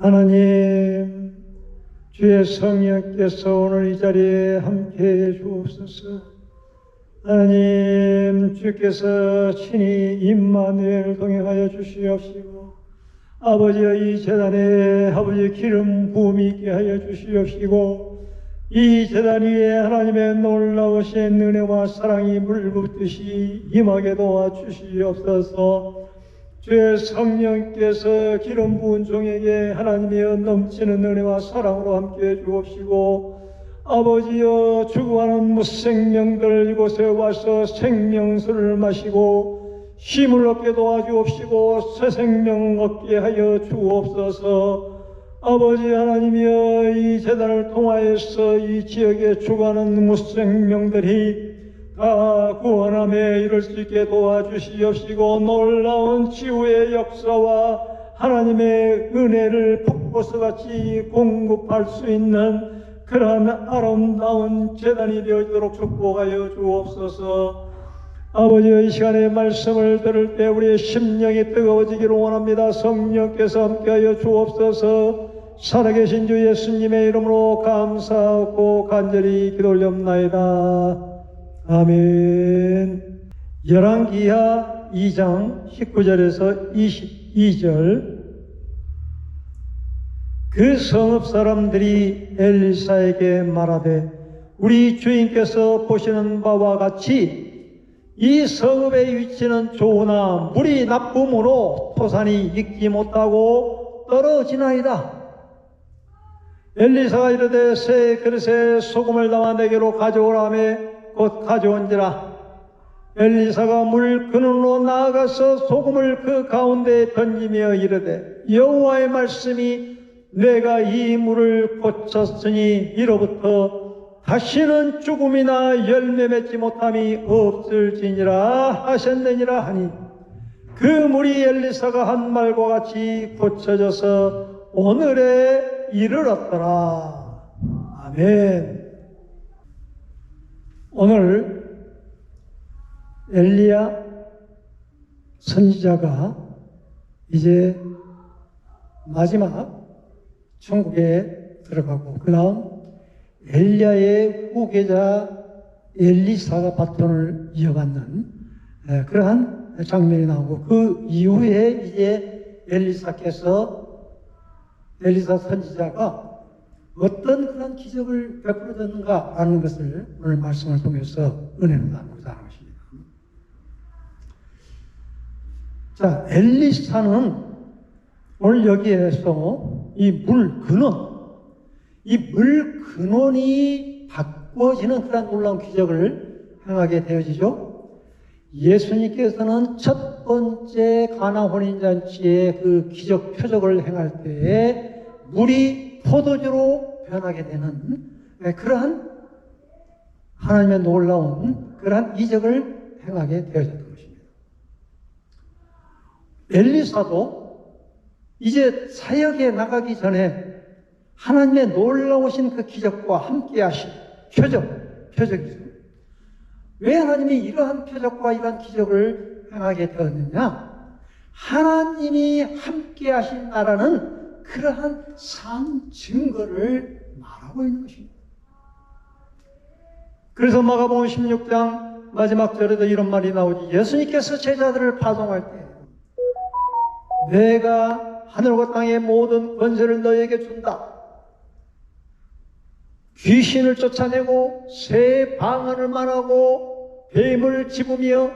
하나님, 주의 성령께서 오늘 이 자리에 함께해 주옵소서. 하나님, 주께서 친히 임마누엘 동행하여 주시옵시고, 아버지여 이 제단에 아버지 기름 부음이 있게 하여 주시옵시고, 이 제단 위에 하나님의 놀라우신 은혜와 사랑이 물붓듯이 임하게 도와주시옵소서. 주의 성령께서 기름 부은 종에게 하나님의 넘치는 은혜와 사랑으로 함께해 주옵시고, 아버지여 죽어가는 무생명들 이곳에 와서 생명수를 마시고 힘을 얻게 도와주옵시고 새 생명 얻게 하여 주옵소서. 아버지 하나님이여 이 제단을 통하여서 이 지역에 죽어가는 무생명들이 다 구원함에 이를 수 있게 도와주시옵시고, 놀라운 치유의 역사와 하나님의 은혜를 폭포수같이 공급할 수 있는 그러한 아름다운 제단이 되어지도록 축복하여 주옵소서. 아버지의 이 시간에 말씀을 들을 때 우리의 심령이 뜨거워지기를 원합니다. 성령께서 함께하여 주옵소서. 살아계신 주 예수님의 이름으로 감사하고 간절히 기도 올렵나이다. 아멘. 열왕기하 2장 19절에서 22절. 그 성읍 사람들이 엘리사에게 말하되, 우리 주인께서 보시는 바와 같이 이 성읍의 위치는 좋으나 물이 나쁨으로 토산이 익지 못하고 떨어지나이다. 엘리사가 이르되 새 그릇에 소금을 담아 내게로 가져오라 하며 곧 가져온지라. 엘리사가 물 근원으로 나아가서 소금을 그 가운데에 던지며 이르되, 여호와의 말씀이 내가 이 물을 고쳤으니 이로부터 다시는 죽음이나 열매 맺지 못함이 없을지니라 하셨느니라 하니, 그 물이 엘리사가 한 말과 같이 고쳐져서 오늘에 이르렀더라. 아멘. 오늘 엘리야 선지자가 이제 마지막 천국에 들어가고, 그 다음 엘리야의 후계자 엘리사가 바톤을 이어받는 그러한 장면이 나오고, 그 이후에 이제 엘리사 선지자가 어떤 그런 기적을 베풀어줬는가 하는 것을 오늘 말씀을 통해서 은혜를 나누고자 하는 것입니다. 자, 엘리사는 오늘 여기에서 이 물 근원이 바꿔지는 그런 놀라운 기적을 행하게 되어지죠. 예수님께서는 첫 번째 가나 혼인잔치의 그 기적 표적을 행할 때에 물이 포도주로 변하게 되는 그러한 하나님의 놀라운 그러한 이적을 행하게 되어졌던 것입니다. 엘리사도 이제 사역에 나가기 전에 하나님의 놀라우신 그 기적과 함께 하신 표적이죠. 왜 하나님이 이러한 표적과 이러한 기적을 행하게 되었느냐? 하나님이 함께 하신다라는 그러한 상 증거를 말하고 있는 것입니다. 그래서 마가복음 16장 마지막 절에도 이런 말이 나오지. 예수님께서 제자들을 파송할 때 내가 하늘과 땅의 모든 권세를 너에게 준다. 귀신을 쫓아내고 새 방언을 말하고 뱀을 집으며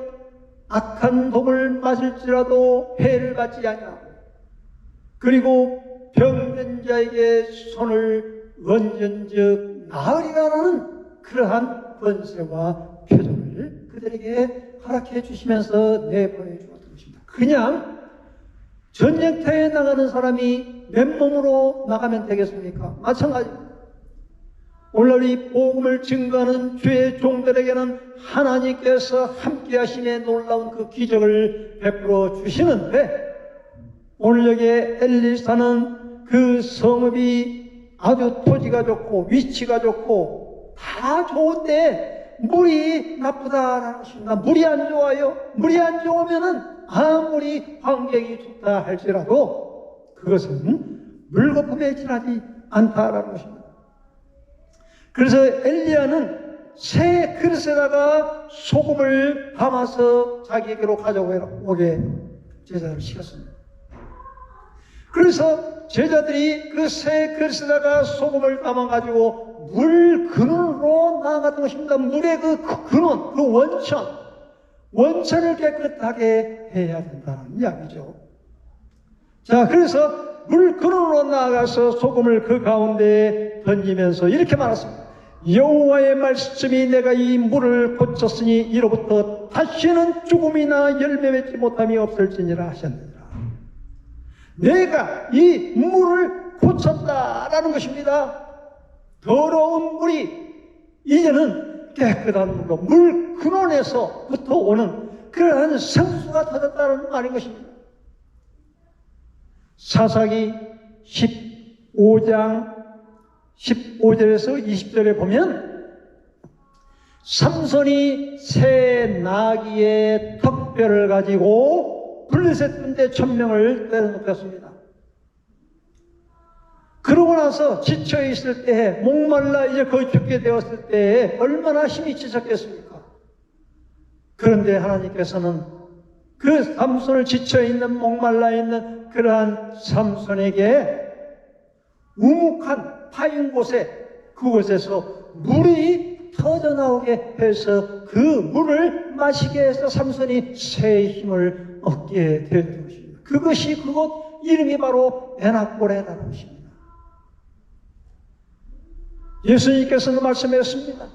악한 독을 마실지라도 해를 받지 아니하고, 그리고 병든 자에게 손을 얹은즉 나으리라는 그러한 권세와 표적을 그들에게 허락해 주시면서 내보내 주었던 것입니다. 그냥 전쟁터에 나가는 사람이 맨몸으로 나가면 되겠습니까? 마찬가지입니다. 오늘 이 복음을 증거하는 주의 종들에게는 하나님께서 함께 하심에 놀라운 그 기적을 베풀어 주시는데, 오늘 여기에 엘리사는 그 성읍이 아주 토지가 좋고 위치가 좋고 다 좋은데 물이 나쁘다라는 것입니다. 물이 안 좋아요. 물이 안 좋으면은 아무리 환경이 좋다 할지라도 그것은 물거품에 지나지 않다라는 것입니다. 그래서 엘리야는 새 그릇에다가 소금을 담아서 자기에게로 가져오게 제자를 시켰습니다. 그래서 제자들이 그 새 그릇에다가 소금을 담아가지고 물 근원으로 나아갔던 것입니다. 물의 그 근원, 그 원천을 깨끗하게 해야 된다는 이야기죠. 자, 그래서 물 근원으로 나아가서 소금을 그 가운데에 던지면서 이렇게 말했습니다. 여호와의 말씀이 내가 이 물을 고쳤으니 이로부터 다시는 죽음이나 열매 맺지 못함이 없을지니라 하셨느니라. 내가 이 물을 고쳤다라는 것입니다. 더러운 물이 이제는 깨끗한 물로 물 근원에서부터 오는 그러한 생수가 터졌다는 말인 것입니다. 사사기 15장 15절에서 20절에 보면 삼손이 새 나귀의 턱뼈를 가지고 블레셋 군대 1000명을 때려눕혔습니다. 그러고 나서 지쳐 있을 때에 목말라 이제 거의 죽게 되었을 때에 얼마나 힘이 지쳤겠습니까? 그런데 하나님께서는 그 삼손을 지쳐 있는 목말라 있는 그러한 삼손에게 우묵한 파인 곳에 그곳에서 물이 터져나오게 해서 그 물을 마시게 해서 삼손이 새 힘을 얻게 되었던 것입니다. 그것이 그곳 이름이 바로 에낙고레라는 것입니다. 예수님께서는 말씀하셨습니다.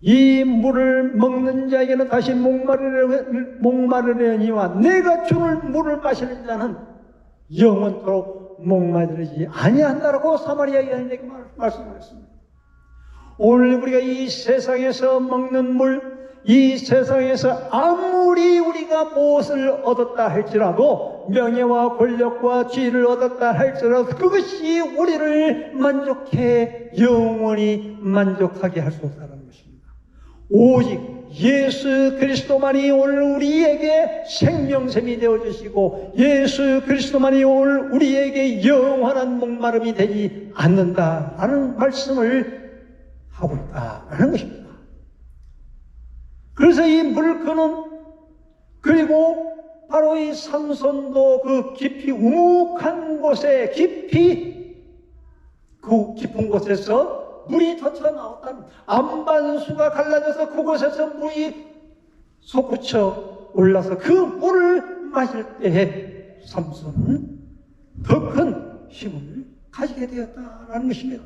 이 물을 먹는 자에게는 다시 목마르려니와 내가 주는 물을 마시는 자는 영원토록 목마르지 아니한다라고 사마리아 여인에게 말씀하셨습니다. 오늘 우리가 이 세상에서 먹는 물, 이 세상에서 아무리 우리가 무엇을 얻었다 할지라도 명예와 권력과 지위를 얻었다 할지라도 그것이 우리를 만족해 영원히 만족하게 할 수 없다는 것입니다. 오직 예수 그리스도만이 오늘 우리에게 생명샘이 되어주시고 예수 그리스도만이 오늘 우리에게 영원한 목마름이 되지 않는다라는 말씀을 하고 있다라는 것입니다. 그래서 이 물근원 그리고 바로 이 삼손도 그 깊이 우묵한 곳에 그 깊은 곳에서 물이 터쳐 나왔다는 안반수가 갈라져서 그곳에서 물이 솟구쳐 올라서 그 물을 마실 때에 삼손은 더 큰 힘을 가지게 되었다는 것입니다.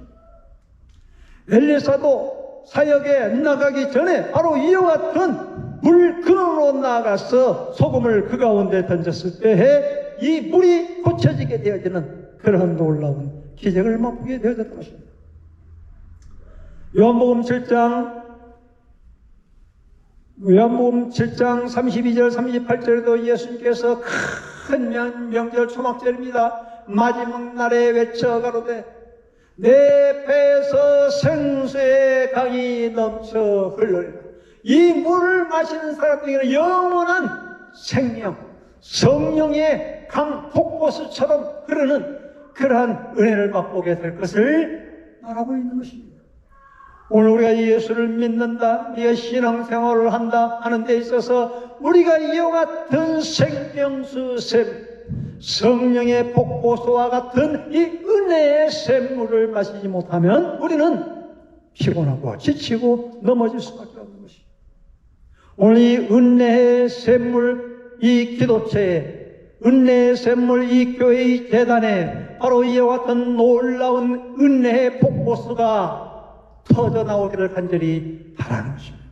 엘리사도 사역에 나가기 전에 바로 이와 같은 물 근원으로 나아가서 소금을 그 가운데 던졌을 때에 이 물이 고쳐지게 되어지는 그런 놀라운 기적을 맛보게 되어졌던 것입니다. 요한복음 7장 32절 38절에도 예수님께서 큰 명절 초막절입니다. 마지막 날에 외쳐 가로되 내 배에서 생수의 강이 넘쳐 흘러리라. 이 물을 마시는 사람들에게는 영원한 생명, 성령의 강 폭포수처럼 흐르는 그러한 은혜를 맛보게 될 것을 말하고 있는 것입니다. 오늘 우리가 예수를 믿는다, 우리가 신앙생활을 한다 하는 데 있어서 우리가 이와 같은 생명수샘, 성령의 폭포수와 같은 이 은혜의 샘물을 마시지 못하면 우리는 피곤하고 지치고 넘어질 수밖에 없는 것입니다. 오늘 이 은혜의 샘물, 이 기도체에, 은혜의 샘물, 이 교회의 재단에 바로 이와 같은 놀라운 은혜의 폭포수가 터져 나오기를 간절히 바라는 것입니다.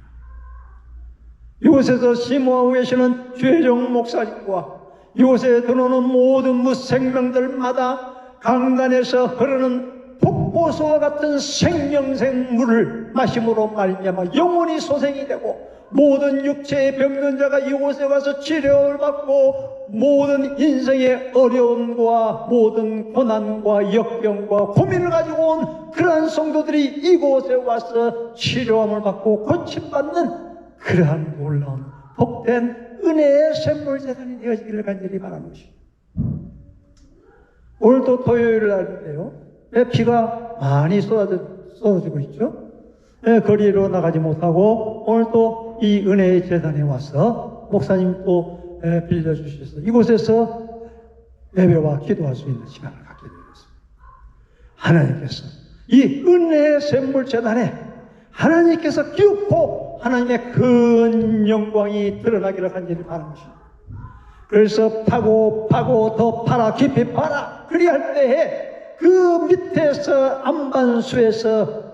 이곳에서 심호하고 계시는 최종 목사님과 이곳에 들어오는 모든 무생명들마다 강단에서 흐르는 폭포수와 같은 생명생 물을 마심으로 말미암아 영원히 소생이 되고 모든 육체의 병든 자가 이곳에 와서 치료를 받고 모든 인생의 어려움과 모든 고난과 역경과 고민을 가지고 온 그러한 성도들이 이곳에 와서 치료함을 받고 고침받는 그러한 놀라운 복된 은혜의 샘물 재단이 되어지기를 간절히 바라는 것입니다. 오늘도 토요일 날인데요. 비가 많이 쏟아지고 있죠. 거리로 나가지 못하고 오늘도 이 은혜의 재단에 와서 목사님 또 빌려주셔서 이곳에서 예배와 기도할 수 있는 시간을 갖게 되었습니다. 하나님께서 이 은혜의 샘물 재단에 하나님께서 기웃고 하나님의 큰 영광이 드러나기를 간절히 바라는 것입니다. 그래서 파고 더 파라 깊이 파라 그리할 때에 그 밑에서 안반수에서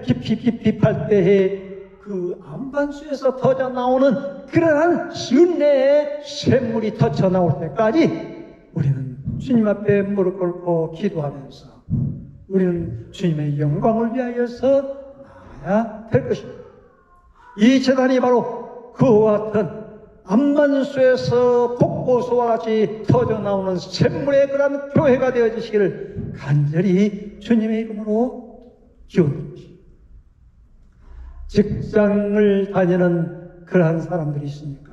깊이 팔 때에 그 안반수에서 터져 나오는 그러한 은혜의 샘물이 터져 나올 때까지 우리는 주님 앞에 무릎 꿇고 기도하면서 우리는 주님의 영광을 위하여서 나아야 될 것입니다. 이 재단이 바로 그와 같은 안반수에서 폭포수와 같이 터져 나오는 샘물의 그런 교회가 되어지시기를 간절히 주님의 이름으로 기원드립니다. 직장을 다니는 그러한 사람들이 있습니까?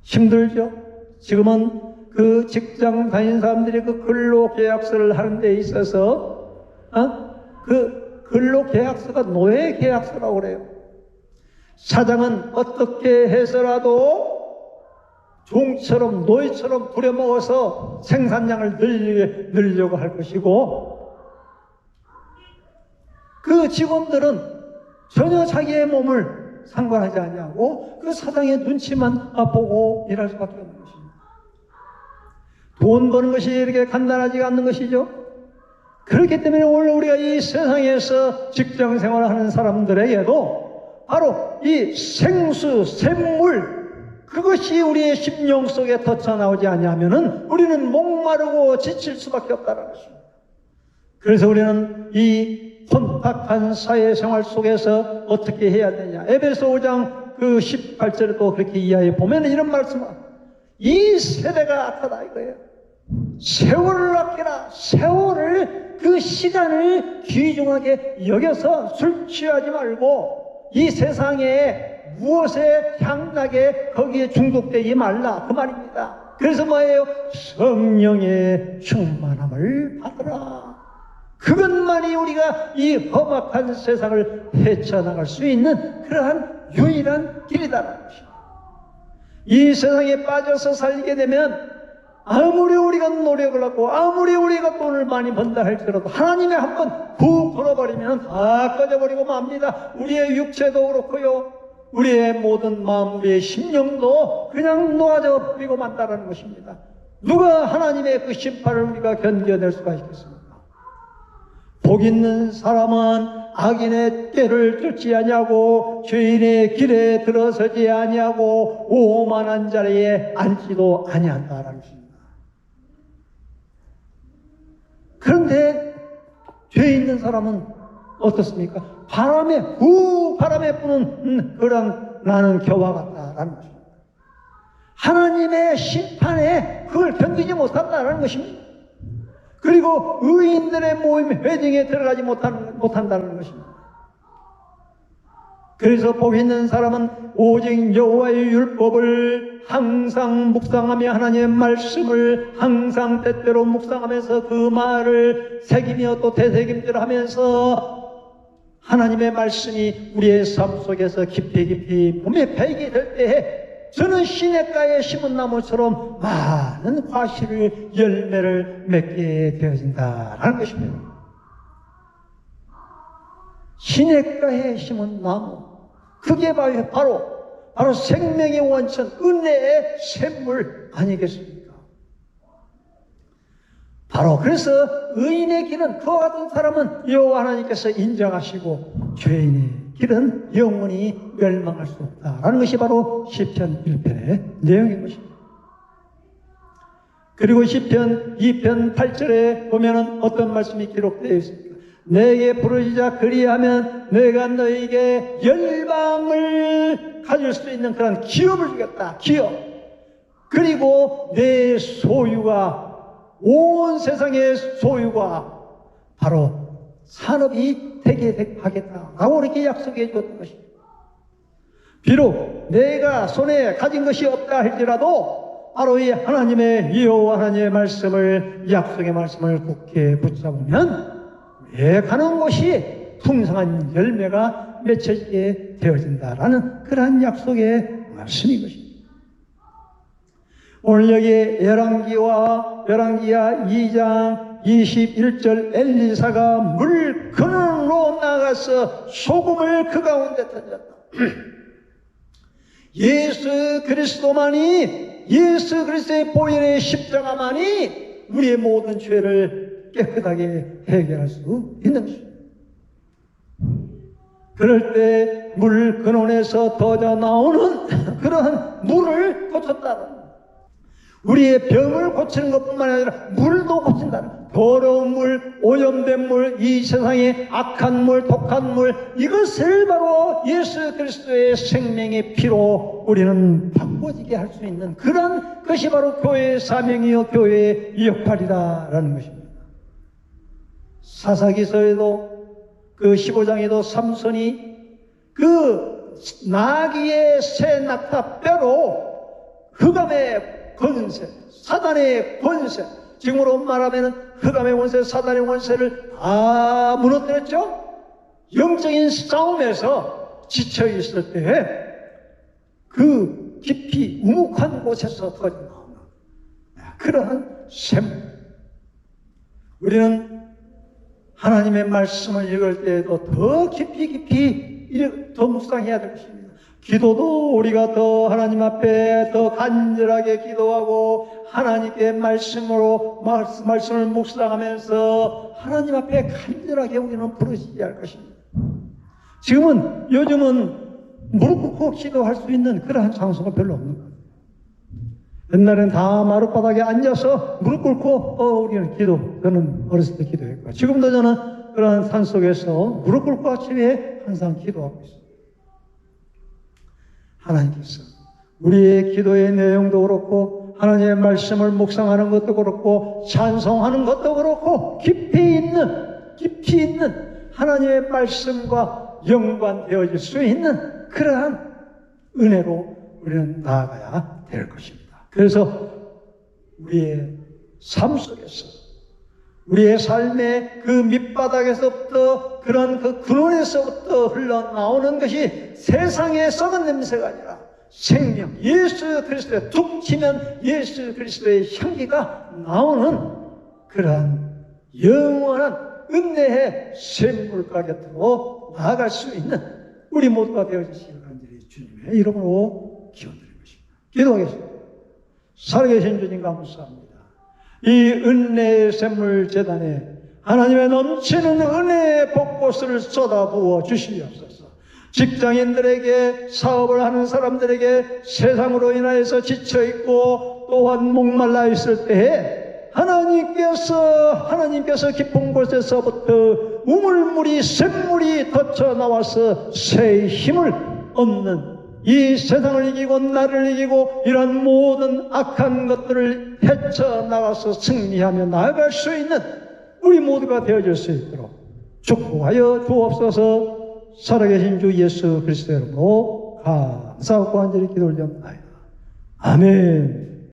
힘들죠? 지금은 그 직장 다니는 사람들이 그 근로계약서를 하는 데 있어서 그 근로계약서가 노예계약서라고 그래요. 사장은 어떻게 해서라도 종처럼 노예처럼 부려먹어서 생산량을 늘리려고 할 것이고 그 직원들은 전혀 자기의 몸을 상관하지 아니하고 그 사장의 눈치만 보고 일할 수밖에 없는 것입니다. 돈 버는 것이 이렇게 간단하지가 않는 것이죠. 그렇기 때문에 오늘 우리가 이 세상에서 직장 생활을 하는 사람들에게도 바로 이 생수, 샘물 그것이 우리의 심령 속에 터쳐나오지 아니하면은 우리는 목마르고 지칠 수밖에 없다는 것입니다. 그래서 우리는 이 혼탁한 사회생활 속에서 어떻게 해야 되냐. 에베소 5장 그 18절에도 그렇게 이하에 보면 이런 말씀을 이 세대가 악하다 이거예요. 세월을 아끼라. 세월을 그 시간을 귀중하게 여겨서 술 취하지 말고 이 세상에 무엇에 향나게 거기에 중독되지 말라 그 말입니다. 그래서 뭐예요? 성령의 충만함을 받으라. 그것만이 우리가 이 험악한 세상을 헤쳐나갈 수 있는 그러한 유일한 길이다라는 것입니다. 이 세상에 빠져서 살게 되면 아무리 우리가 노력을 하고 아무리 우리가 돈을 많이 번다 할지라도 하나님이 한번 훅 불어버리면 다 꺼져버리고 맙니다. 우리의 육체도 그렇고요. 우리의 모든 마음, 우리의 심령도 그냥 놓아져 버리고 만다라는 것입니다. 누가 하나님의 그 심판을 우리가 견뎌낼 수가 있겠습니까? 복 있는 사람은 악인의 꾀를 쫓지 아니하고 죄인의 길에 들어서지 아니하고 오만한 자리에 앉지도 아니한다라는 것입니다. 그런데 죄 있는 사람은 어떻습니까? 바람에 부는 그런 나는 겨와 같다라는 것입니다. 하나님의 심판에 그걸 견디지 못한다는 것입니다. 그리고 의인들의 모임 회중에 들어가지 못한다는 것입니다. 그래서 복 있는 사람은 오직 여호와의 율법을 항상 묵상하며 하나님의 말씀을 항상 때때로 묵상하면서 그 말을 새기며 또 되새김질 하면서 하나님의 말씀이 우리의 삶 속에서 깊이 몸에 배이게 될 때에 저는 시냇가에 심은 나무처럼 많은 과실을 열매를 맺게 되어진다라는 것입니다. 시냇가에 심은 나무 그게 바로 생명의 원천 은혜의 샘물 아니겠습니까? 바로 그래서 의인의 길은 그와 같은 사람은 여호와 하나님께서 인정하시고 죄인의 길은 영원히 멸망할 수 없다라는 것이 바로 시편 1편의 내용인 것입니다. 그리고 시편 2편 8절에 보면은 어떤 말씀이 기록되어 있습니까? 내게 부르짖자 그리하면 내가 너에게 열방을 가질 수 있는 그런 기업을 주겠다. 기업. 그리고 내 소유가 온 세상의 소유가 바로 산업이 되게 하겠다라고 이렇게 약속해 주었던 것입니다. 비록 내가 손에 가진 것이 없다 할지라도 바로 이 하나님의 여호와 하나님의 말씀을, 약속의 말씀을 굳게 붙잡으면 우리의 가는 곳이 풍성한 열매가 맺혀지게 되어진다라는 그러한 약속의 말씀인 것입니다. 오늘 여기 열왕기야 2장 21절 엘리사가 물 근원으로 나가서 소금을 그 가운데 던졌다. 예수 그리스도의 보혈의 십자가만이 우리의 모든 죄를 깨끗하게 해결할 수 있는 것입니다. 그럴 때 물 근원에서 터져 나오는 그러한 물을 고쳤다는, 우리의 병을 고치는 것뿐만 아니라 물도 고친다는, 더러운 물, 오염된 물, 이 세상의 악한 물, 독한 물, 이것을 바로 예수 그리스도의 생명의 피로 우리는 바꿔지게 할 수 있는 그런 것이 바로 교회의 사명이요 교회의 역할이다라는 것입니다. 사사기서에도 그 15장에도 삼손이 그 나귀의 새 낙타 뼈로 흑암의 권세, 사단의 권세, 지금으로 말하면 흑암의 권세, 사단의 권세를 다 무너뜨렸죠. 영적인 싸움에서 지쳐있을 때 그 깊이 우묵한 곳에서 터져나오는 그러한 샘. 우리는 하나님의 말씀을 읽을 때에도 더 깊이 더 묵상해야 될 것입니다. 기도도 우리가 더 하나님 앞에 더 간절하게 기도하고 하나님께 말씀을 묵상하면서 하나님 앞에 간절하게 우리는 부르짖어야 할 것입니다. 요즘은 무릎 꿇고 기도할 수 있는 그러한 장소가 별로 없는 거예요. 옛날엔 다 마룻바닥에 앉아서 무릎 꿇고 우리는 저는 어렸을 때 기도했고, 지금도 저는 그러한 산 속에서 무릎 꿇고 아침에 항상 기도하고 있어요. 하나님께서 우리의 기도의 내용도 그렇고 하나님의 말씀을 묵상하는 것도 그렇고 찬송하는 것도 그렇고 깊이 있는 하나님의 말씀과 연관되어질 수 있는 그러한 은혜로 우리는 나아가야 될 것입니다. 그래서 우리의 삶 속에서, 우리의 삶의 그 밑바닥에서부터, 그런 그 근원에서부터 흘러나오는 것이 세상의 썩은 냄새가 아니라 생명, 예수 그리스도의, 툭 치면 예수 그리스도의 향기가 나오는 그러한 영원한 은혜의 샘물가 곁으로 나아갈 수 있는 우리 모두가 되어주시길 간절히 주님의 이름으로 기원드리는 것입니다. 기도하겠습니다. 살아계신 주님 감사합니다. 이 은혜의 샘물 재단에 하나님의 넘치는 은혜의 벚꽃을 쏟아부어 주시옵소서. 직장인들에게, 사업을 하는 사람들에게, 세상으로 인하여서 지쳐있고 또한 목말라 있을 때에 하나님께서 깊은 곳에서부터 우물물이, 샘물이 덧쳐 나와서 새 힘을 얻는, 이 세상을 이기고 나를 이기고 이런 모든 악한 것들을 헤쳐나가서 승리하며 나아갈 수 있는 우리 모두가 되어질 수 있도록 축복하여 주옵소서. 살아계신 주 예수 그리스도의 이름으로 감사하고 간절히 기도 올려옵나이다. 아멘.